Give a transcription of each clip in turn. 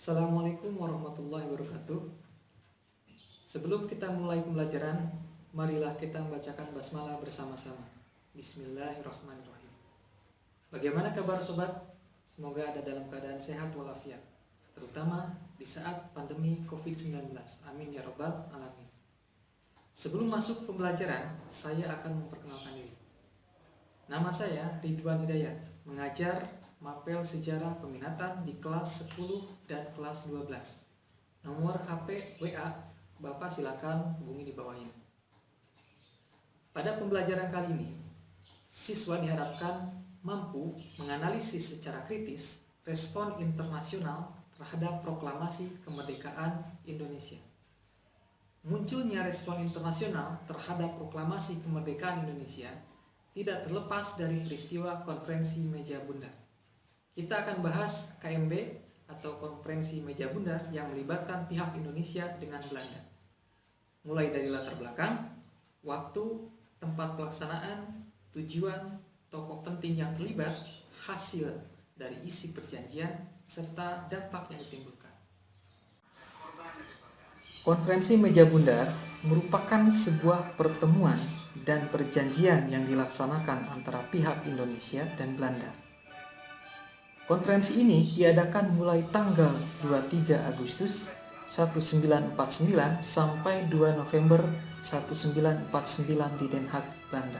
Assalamualaikum warahmatullahi wabarakatuh. Sebelum kita mulai pembelajaran, marilah kita membacakan basmalah bersama-sama. Bismillahirrahmanirrahim. Bagaimana kabar sobat? Semoga ada dalam keadaan sehat walafiat, terutama di saat pandemi COVID-19. Amin ya rabbal alamin. Sebelum masuk pembelajaran, saya akan memperkenalkan diri. Nama saya Ridwan Hidayat, mengajar Mapel Sejarah Peminatan di kelas 10 dan kelas 12. Nomor HP WA Bapak silakan hubungi di bawah ini. Pada pembelajaran kali ini, siswa diharapkan mampu menganalisis secara kritis respon internasional terhadap proklamasi kemerdekaan Indonesia. Munculnya respon internasional terhadap proklamasi kemerdekaan Indonesia tidak terlepas dari peristiwa konferensi meja bundar. Kita akan bahas KMB atau konferensi meja bundar yang melibatkan pihak Indonesia dengan Belanda. Mulai dari latar belakang, waktu, tempat pelaksanaan, tujuan, tokoh penting yang terlibat, hasil dari isi perjanjian, serta dampak yang ditimbulkan. Konferensi meja bundar merupakan sebuah pertemuan dan perjanjian yang dilaksanakan antara pihak Indonesia dan Belanda. Konferensi ini diadakan mulai tanggal 23 Agustus 1949 sampai 2 November 1949 di Den Haag, Belanda.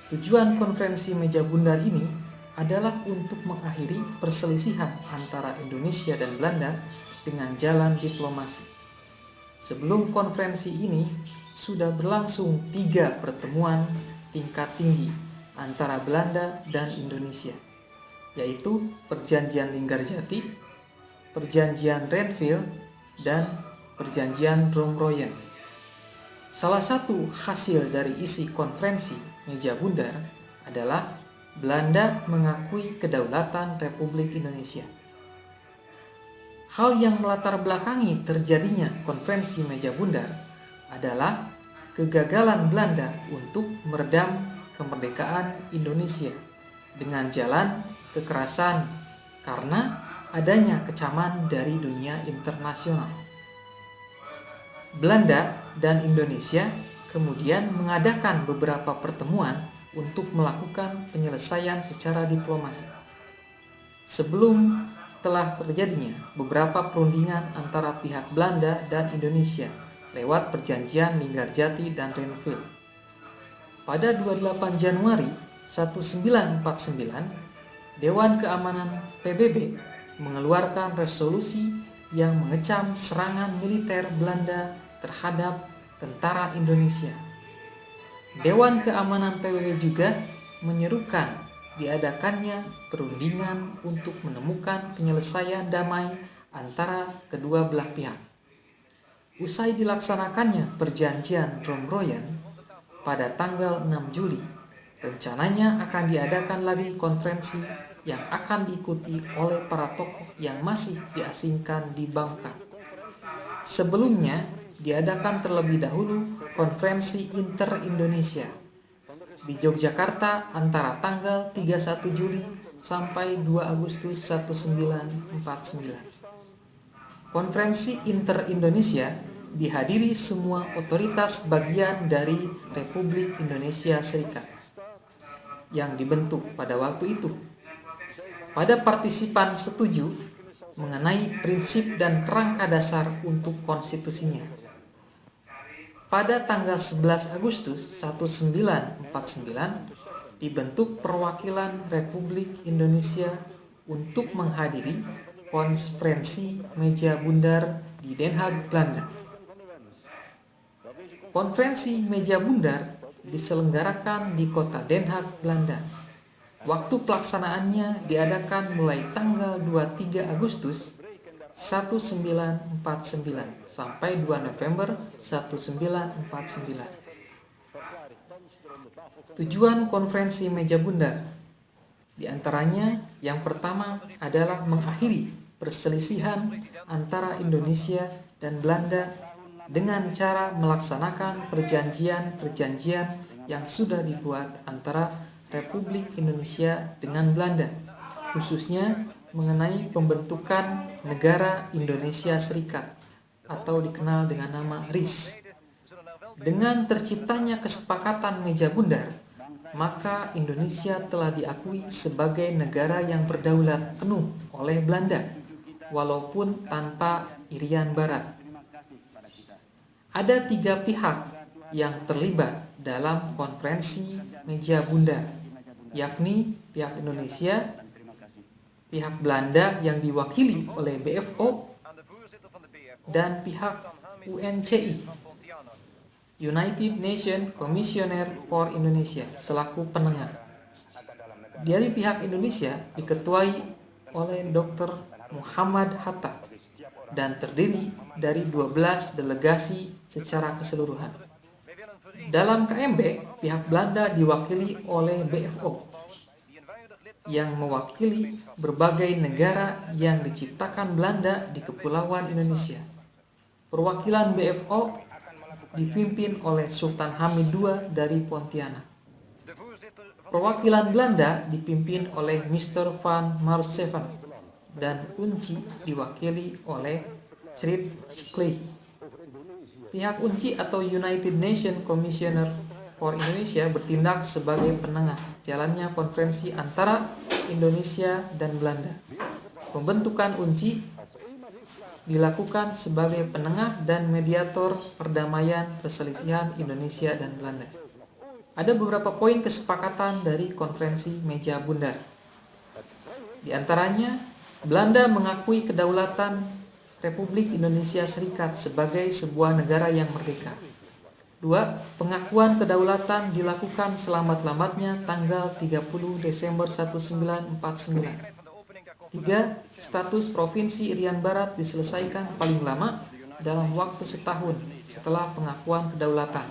Tujuan konferensi meja bundar ini adalah untuk mengakhiri perselisihan antara Indonesia dan Belanda dengan jalan diplomasi. Sebelum konferensi ini sudah berlangsung 3 pertemuan tingkat tinggi antara Belanda dan Indonesia, yaitu Perjanjian Linggarjati, Perjanjian Renville, dan Perjanjian Romroyen. Salah satu hasil dari isi konferensi meja bundar adalah Belanda mengakui kedaulatan Republik Indonesia. Hal yang melatar belakangi terjadinya konferensi meja bundar adalah kegagalan Belanda untuk meredam kemerdekaan Indonesia dengan jalan kekerasan karena adanya kecaman dari dunia internasional. Belanda dan Indonesia kemudian mengadakan beberapa pertemuan untuk melakukan penyelesaian secara diplomasi. Sebelum telah terjadinya beberapa perundingan antara pihak Belanda dan Indonesia lewat Perjanjian Linggarjati dan Renville. Pada 28 Januari 1949, Dewan Keamanan PBB mengeluarkan resolusi yang mengecam serangan militer Belanda terhadap tentara Indonesia. Dewan Keamanan PBB juga menyerukan diadakannya perundingan untuk menemukan penyelesaian damai antara kedua belah pihak. Usai dilaksanakannya Perjanjian Romroyen pada tanggal 6 Juli, rencananya akan diadakan lagi konferensi yang akan diikuti oleh para tokoh yang masih diasingkan di Bangka. Sebelumnya diadakan terlebih dahulu konferensi inter-Indonesia di Yogyakarta antara tanggal 31 Juli sampai 2 Agustus 1949. Konferensi inter-Indonesia dihadiri semua otoritas bagian dari Republik Indonesia Serikat yang dibentuk pada waktu itu. Pada partisipan setuju mengenai prinsip dan kerangka dasar untuk konstitusinya. Pada tanggal 11 Agustus 1949 dibentuk perwakilan Republik Indonesia untuk menghadiri konferensi meja bundar di Den Haag, Belanda. Konferensi meja bundar diselenggarakan di kota Den Haag, Belanda. Waktu pelaksanaannya diadakan mulai tanggal 23 Agustus 1949 sampai 2 November 1949. Tujuan konferensi meja bundar diantaranya yang pertama adalah mengakhiri perselisihan antara Indonesia dan Belanda dengan cara melaksanakan perjanjian-perjanjian yang sudah dibuat antara Republik Indonesia dengan Belanda, khususnya mengenai pembentukan negara Indonesia Serikat atau dikenal dengan nama RIS. Dengan terciptanya kesepakatan meja bundar, maka Indonesia telah diakui sebagai negara yang berdaulat penuh oleh Belanda, walaupun tanpa Irian Barat. Ada 3 pihak yang terlibat dalam konferensi meja bundar, yakni pihak Indonesia, pihak Belanda yang diwakili oleh BFO, dan pihak UNCI, United Nations Commissioner for Indonesia, selaku penengah. Dari pihak Indonesia diketuai oleh Dr. Muhammad Hatta dan terdiri dari 12 delegasi secara keseluruhan. Dalam KMB, pihak Belanda diwakili oleh BFO yang mewakili berbagai negara yang diciptakan Belanda di Kepulauan Indonesia. Perwakilan BFO dipimpin oleh Sultan Hamid II dari Pontianak. Perwakilan Belanda dipimpin oleh Mr. van Marszeven dan UNCI diwakili oleh Chrit Kley. Pihak UNCI atau United Nations Commissioner for Indonesia bertindak sebagai penengah jalannya konferensi antara Indonesia dan Belanda. Pembentukan UNCI dilakukan sebagai penengah dan mediator perdamaian perselisihan Indonesia dan Belanda. Ada beberapa poin kesepakatan dari konferensi meja bundar. Di antaranya, Belanda mengakui kedaulatan Republik Indonesia Serikat sebagai sebuah negara yang merdeka. 2. Pengakuan kedaulatan dilakukan selamat-lambatnya tanggal 30 Desember 1949. 3. Status Provinsi Irian Barat diselesaikan paling lama dalam waktu setahun setelah pengakuan kedaulatan.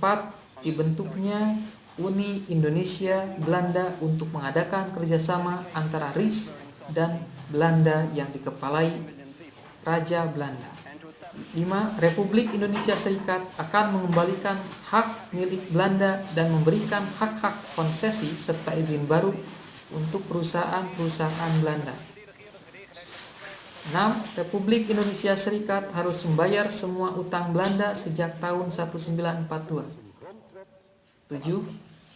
4. Dibentuknya Uni Indonesia Belanda untuk mengadakan kerjasama antara RIS dan Belanda yang dikepalai Raja Belanda. 5. Republik Indonesia Serikat akan mengembalikan hak milik Belanda dan memberikan hak-hak konsesi serta izin baru untuk perusahaan-perusahaan Belanda. 6. Republik Indonesia Serikat harus membayar semua utang Belanda sejak tahun 1942. 7.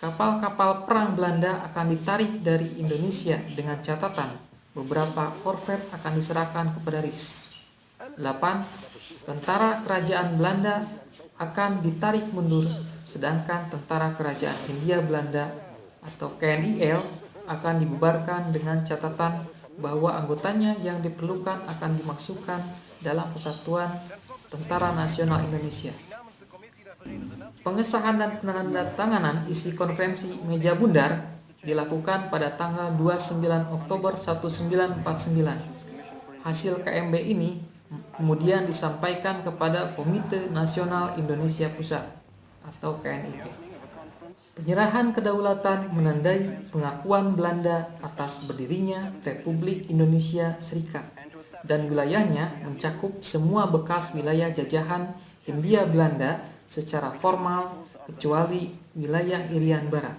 Kapal-kapal perang Belanda akan ditarik dari Indonesia dengan catatan beberapa korvet akan diserahkan kepada RIS. 8. Tentara kerajaan Belanda akan ditarik mundur, sedangkan tentara kerajaan Hindia Belanda atau KNIL akan dibubarkan dengan catatan bahwa anggotanya yang diperlukan akan dimasukkan dalam Persatuan Tentara Nasional Indonesia. Pengesahan dan penandatanganan isi konferensi meja bundar dilakukan pada tanggal 29 Oktober 1949. Hasil KMB ini kemudian disampaikan kepada Komite Nasional Indonesia Pusat atau KNIP. Penyerahan kedaulatan menandai pengakuan Belanda atas berdirinya Republik Indonesia Serikat dan wilayahnya mencakup semua bekas wilayah jajahan Hindia Belanda secara formal kecuali wilayah Irian Barat.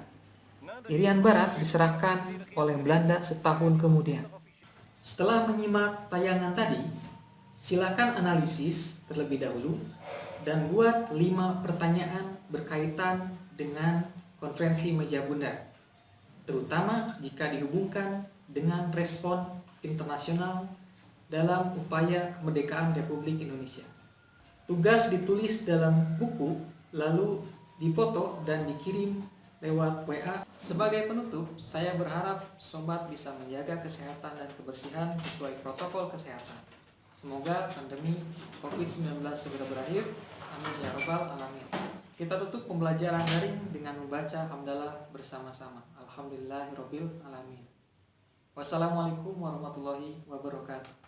Irian Barat diserahkan oleh Belanda setahun kemudian. Setelah menyimak tayangan tadi, silakan analisis terlebih dahulu dan buat 5 pertanyaan berkaitan dengan konferensi meja bundar, terutama jika dihubungkan dengan respon internasional dalam upaya kemerdekaan Republik Indonesia. Tugas ditulis dalam buku, lalu dipoto dan dikirim lewat WA. Sebagai penutup, saya berharap sobat bisa menjaga kesehatan dan kebersihan sesuai protokol kesehatan. Semoga pandemi COVID-19 segera berakhir. Amin ya rabbal alamin. Kita tutup pembelajaran daring dengan membaca hamdalah bersama-sama. Alhamdulillahirabbil alamin. Wassalamualaikum warahmatullahi wabarakatuh.